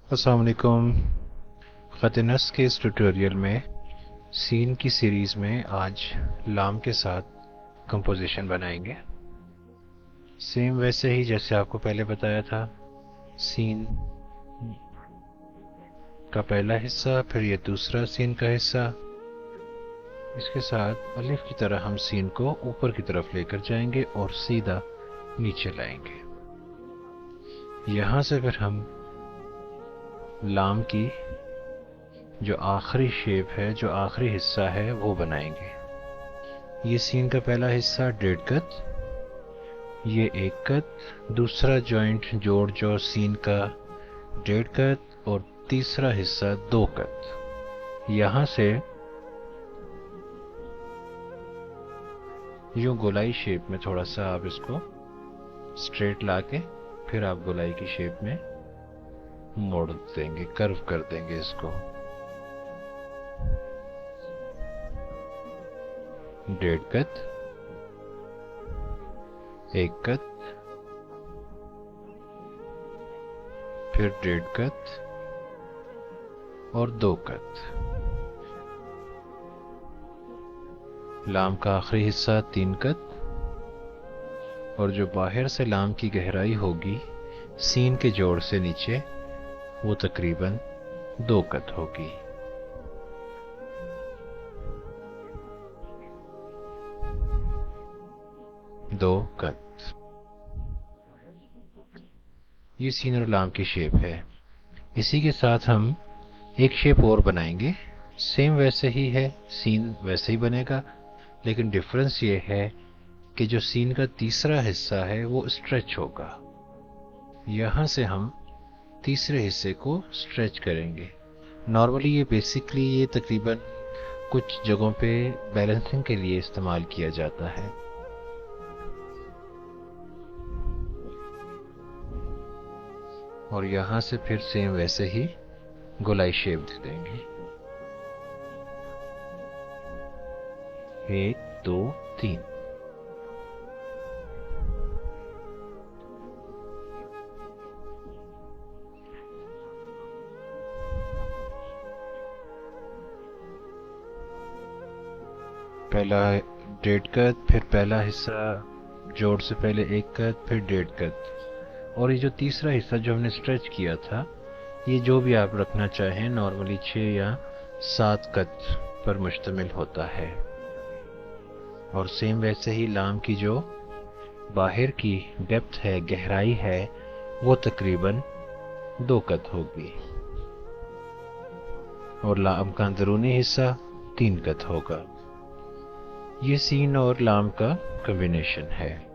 अस्सलाम वालेकुम। ख़त नस्र के इस ट्यूटोरियल में सीन की सीरीज़ में आज लाम के साथ कंपोजिशन बनाएंगे। सेम वैसे ही जैसे आपको पहले बताया था। सीन का पहला हिस्सा, फिर ये दूसरा सीन का हिस्सा। इसके साथ अलिफ की तरह हम सीन को ऊपर की तरफ लेकर जाएंगे और सीधा नीचे लाएंगे। यहाँ से फिर हम लाम की जो आखिरी शेप है, जो आखिरी हिस्सा है, वो बनाएंगे। ये सीन का पहला हिस्सा 1.5 कत, ये 1 कत, दूसरा जॉइंट जोड़ जो सीन का 1.5 कत और तीसरा हिस्सा 2 कत। यहाँ से यूं गोलाई शेप में थोड़ा सा आप इसको स्ट्रेट लाके फिर आप गोलाई की शेप में मोड़ देंगे, कर्व कर देंगे इसको। 1.5 कत, 1 कत, फिर 1.5 कत और 2 कत। लाम का आखिरी हिस्सा 3 कत और जो बाहर से लाम की गहराई होगी सीन के जोड़ से नीचे, वो तकरीबन 2 कत होगी। दो कत। ये सीन और लाम की शेप है। इसी के साथ हम एक शेप और बनाएंगे। सेम वैसे ही है, सीन वैसे ही बनेगा, लेकिन डिफरेंस ये है कि जो सीन का तीसरा हिस्सा है वो स्ट्रेच होगा। यहाँ से हम तीसरे हिस्से को स्ट्रेच करेंगे। नॉर्मली ये तकरीबन कुछ जगहों पे बैलेंसिंग के लिए इस्तेमाल किया जाता है। और यहाँ से फिर सेम वैसे ही गोलाई शेप दे देंगे। 1 2 3। पहला 1.5 कत, फिर पहला हिस्सा जोड़ से पहले 1 कत, फिर 1.5 कत। और ये जो तीसरा हिस्सा जो हमने स्ट्रेच किया था, ये जो भी आप रखना चाहें, नॉर्मली 6 या 7 कत पर मुश्तमिल होता है। और सेम वैसे ही लाम की जो बाहर की डेप्थ है, गहराई है, वो तकरीबन 2 कत होगी और लाम का अंदरूनी हिस्सा 3 कत होगा। ये सीन और लाम का कॉम्बिनेशन है।